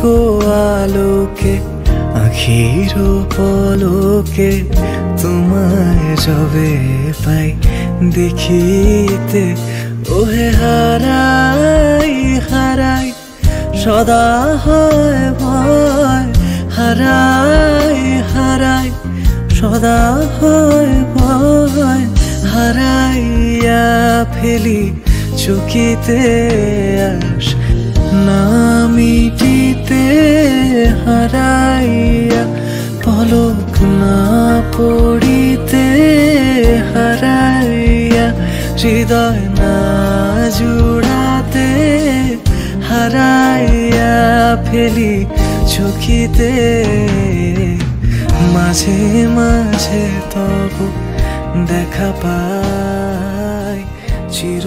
কো আলোকে আখির পলকে তোমায় যবে পাই দেখিতে ওহে হারাই হারাই সদা হয় ভয় হারাই হারাই সদা হয় ভয় হারাইয়া ফেলি চকিতে আস না মিটিতে হারাইয়া পলক না পড়িতে হারাইয়া হৃদয় না জুড়াতে হারাইয়া ফেলি চকিতে মাঝে মাঝে তবু দেখা পাই চির